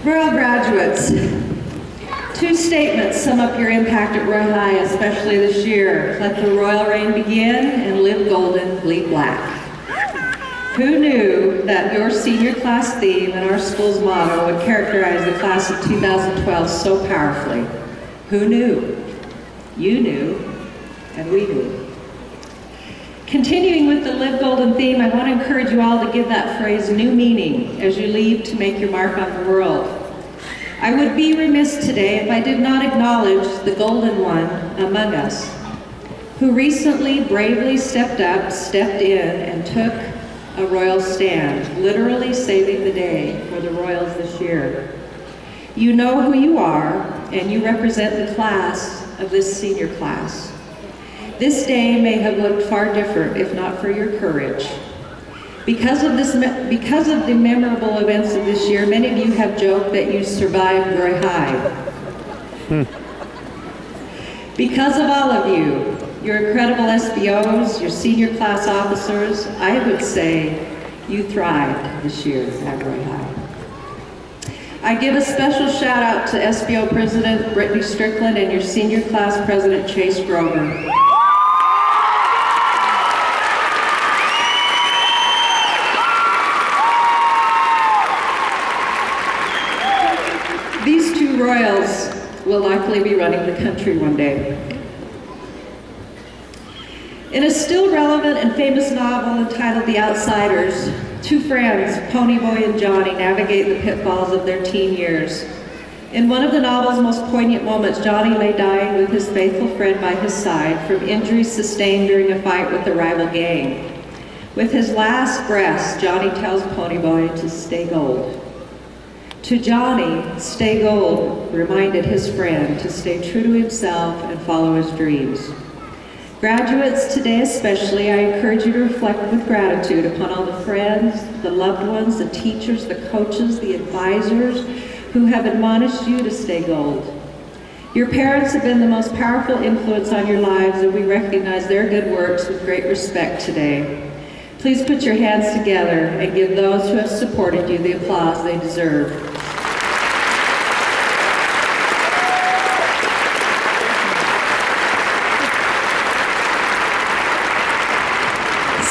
Royal graduates, two statements sum up your impact at Roy High, especially this year. Let the royal reign begin and live golden, bleed black. Who knew that your senior class theme and our school's motto would characterize the class of 2012 so powerfully? Who knew? You knew, and we knew. Continuing with the Live Golden theme, I want to encourage you all to give that phrase new meaning as you leave to make your mark on the world. I would be remiss today if I did not acknowledge the golden one among us, who recently bravely stepped in, and took a royal stand, literally saving the day for the Royals this year. You know who you are, and you represent the class of this senior class. This day may have looked far different if not for your courage. Because of the memorable events of this year, many of you have joked that you survived Roy High. Because of all of you, your incredible SBOs, your senior class officers, I would say you thrived this year at Roy High. I give a special shout out to SBO President Brittany Strickland and your senior class President Chase Grover. These two Royals will likely be running the country one day. In a still relevant and famous novel entitled The Outsiders, two friends, Ponyboy and Johnny, navigate the pitfalls of their teen years. In one of the novel's most poignant moments, Johnny lay dying with his faithful friend by his side from injuries sustained during a fight with the rival gang. With his last breaths, Johnny tells Ponyboy to stay gold. To Johnny, stay gold reminded his friend to stay true to himself and follow his dreams. Graduates, today especially, I encourage you to reflect with gratitude upon all the friends, the loved ones, the teachers, the coaches, the advisors who have admonished you to stay gold. Your parents have been the most powerful influence on your lives, and we recognize their good works with great respect today. Please put your hands together and give those who have supported you the applause they deserve.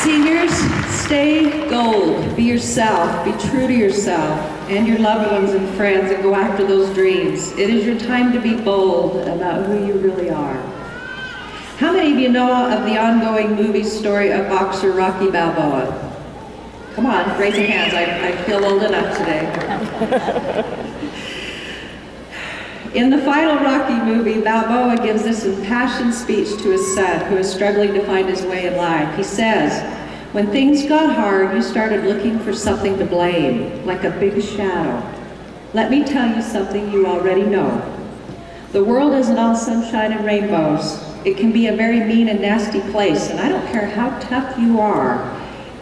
Seniors, stay gold. Be yourself. Be true to yourself and your loved ones and friends, and go after those dreams. It is your time to be bold about who you really are. How many of you know of the ongoing movie story of boxer Rocky Balboa? Come on, raise your hands. I feel old enough today. In the final Rocky movie, Balboa gives this impassioned speech to his son, who is struggling to find his way in life. He says, "When things got hard, you started looking for something to blame, like a big shadow. Let me tell you something you already know. The world isn't all sunshine and rainbows. It can be a very mean and nasty place, and I don't care how tough you are,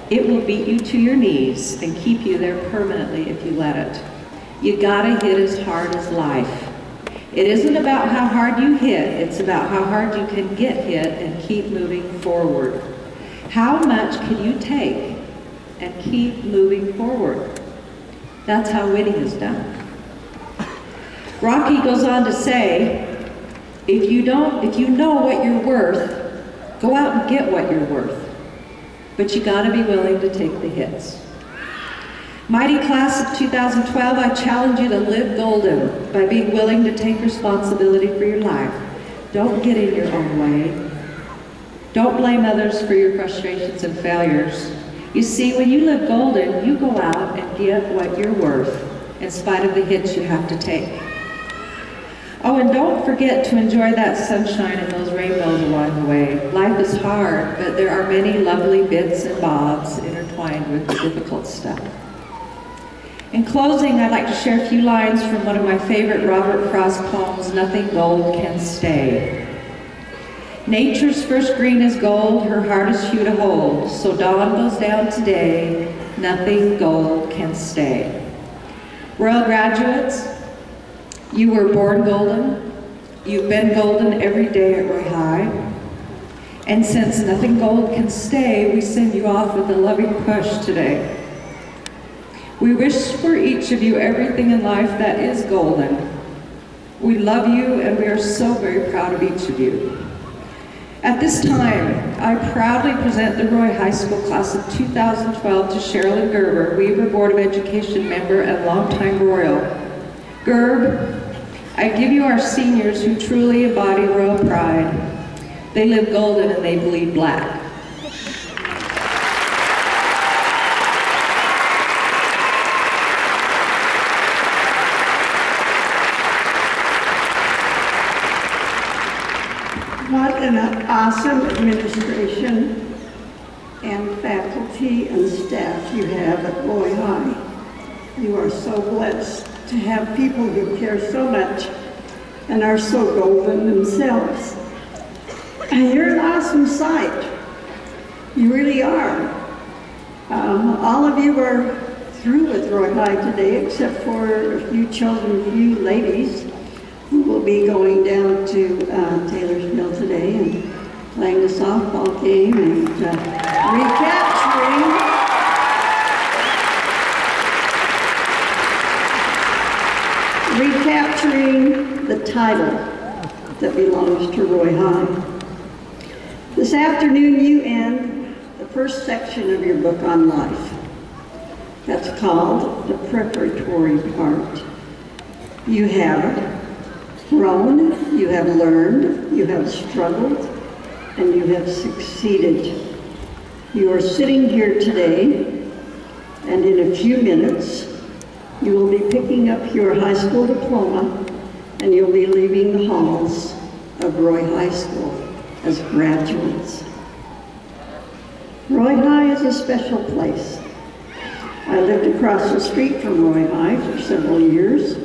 it will beat you to your knees and keep you there permanently if you let it. You gotta hit as hard as life. It isn't about how hard you hit, it's about how hard you can get hit and keep moving forward. How much can you take and keep moving forward?" That's how winning is done. Rocky goes on to say, if you know what you're worth, go out and get what you're worth. But you gotta be willing to take the hits. Mighty class of 2012, I challenge you to live golden by being willing to take responsibility for your life. Don't get in your own way. Don't blame others for your frustrations and failures. You see, when you live golden, you go out and get what you're worth, in spite of the hits you have to take. Oh, and don't forget to enjoy that sunshine and those rainbows along the way. Life is hard, but there are many lovely bits and bobs intertwined with the difficult stuff. In closing, I'd like to share a few lines from one of my favorite Robert Frost poems, "Nothing Gold Can Stay." Nature's first green is gold, her hardest hue to hold. So dawn goes down today, nothing gold can stay. Royal graduates, you were born golden. You've been golden every day at Roy High. And since nothing gold can stay, we send you off with a loving push today. We wish for each of you everything in life that is golden. We love you, and we are so very proud of each of you. At this time, I proudly present the Roy High School class of 2012 to Sherilyn Gerber, Weaver Board of Education member and longtime Royal. Gerb, I give you our seniors who truly embody Royal pride. They live golden and they bleed black. What an awesome administration and faculty and staff you have at Roy High. You are so blessed to have people who care so much and are so golden themselves. And you're an awesome sight. You really are. All of you are through with Roy High today, except for a few children, a few ladies, who will be going down to Taylorsville today and playing the softball game and recapturing the title that belongs to Roy High. This afternoon you end the first section of your book on life. That's called the preparatory part. You have grown, you have learned, you have struggled, and you have succeeded. You are sitting here today, and in a few minutes, you will be picking up your high school diploma, and you'll be leaving the halls of Roy High School as graduates. Roy High is a special place. I lived across the street from Roy High for several years,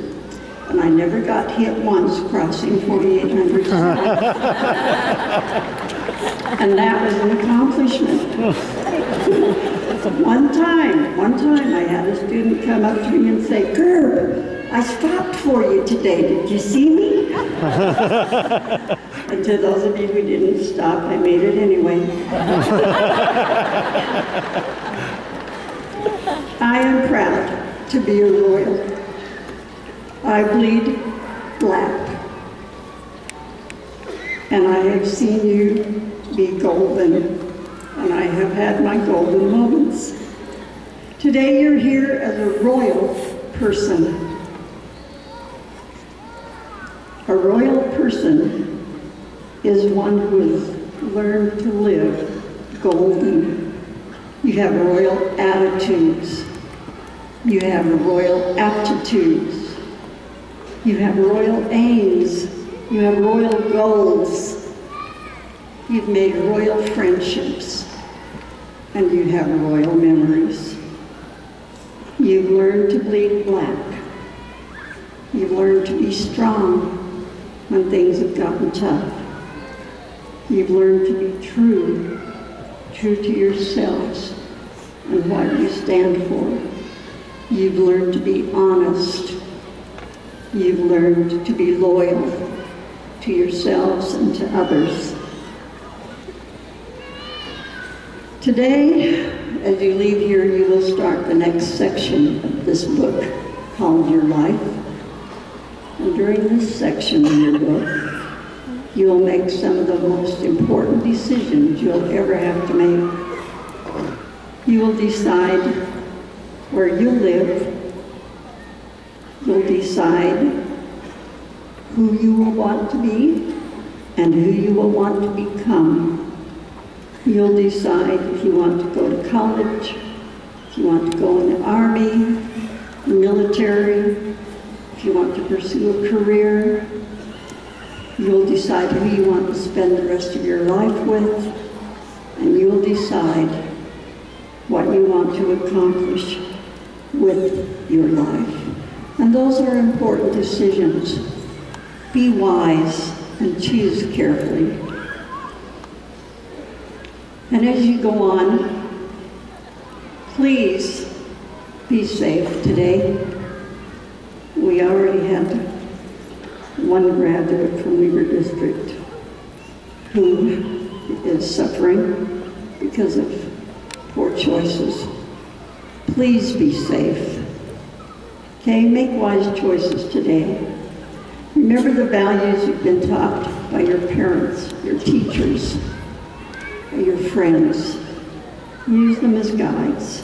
and I never got hit once crossing 4,800 steps. And that was an accomplishment. One time I had a student come up to me and say, "Gerb, I stopped for you today. Did you see me?" And to those of you who didn't stop, I made it anyway. I am proud to be a Royal. I bleed black, and I have seen you be golden, and I have had my golden moments. Today you're here as a Royal person. A Royal person is one who has learned to live golden. You have Royal attitudes. You have Royal aptitudes. You have Royal aims. You have Royal goals. You've made Royal friendships. And you have Royal memories. You've learned to bleed black. You've learned to be strong when things have gotten tough. You've learned to be true to yourselves and what you stand for. You've learned to be honest. You've learned to be loyal to yourselves and to others. Today, as you leave here, you will start the next section of this book called Your Life. And during this section of your book, you'll make some of the most important decisions you'll ever have to make. You will decide where you live. You'll decide who you will want to be and who you will want to become. You'll decide if you want to go to college, if you want to go in the Army, the military, if you want to pursue a career. You'll decide who you want to spend the rest of your life with, and you'll decide what you want to accomplish with your life. And those are important decisions. Be wise and choose carefully. And as you go on Please be safe today. We already had one graduate from Weaver District who is suffering because of poor choices. Please be safe. Okay, make wise choices today. Remember the values you've been taught by your parents, your teachers, by your friends. Use them as guides.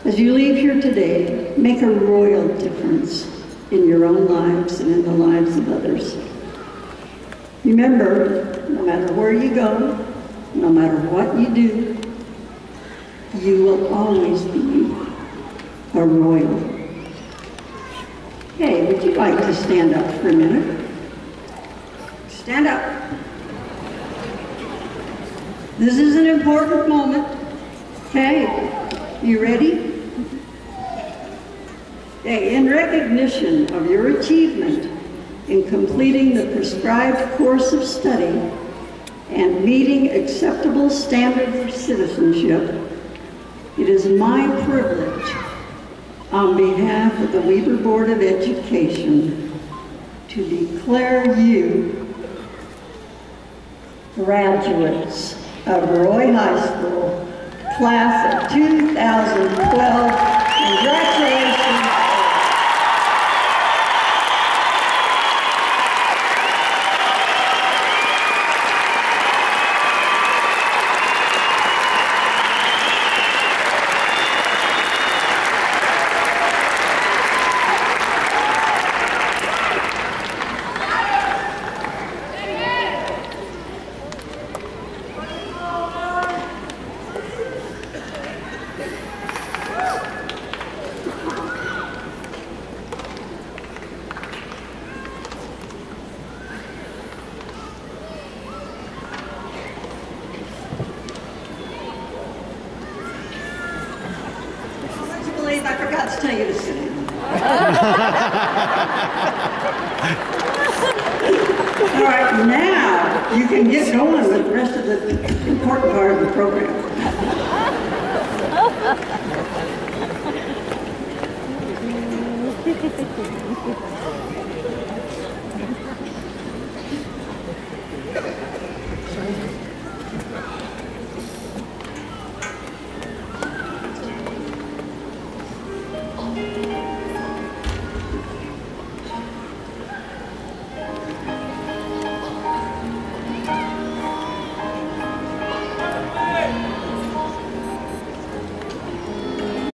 As you leave here today, make a royal difference in your own lives and in the lives of others. Remember, no matter where you go, no matter what you do, you will always be a royal. Hey, would you like to stand up for a minute? Stand up. This is an important moment. Okay, you ready? Okay, in recognition of your achievement in completing the prescribed course of study and meeting acceptable standards of citizenship, it is my privilege, on behalf of the Weaver Board of Education, to declare you graduates of Roy High School, class of 2012. Congratulations. I forgot to tell you to sit down. All right, now you can get going with the rest of the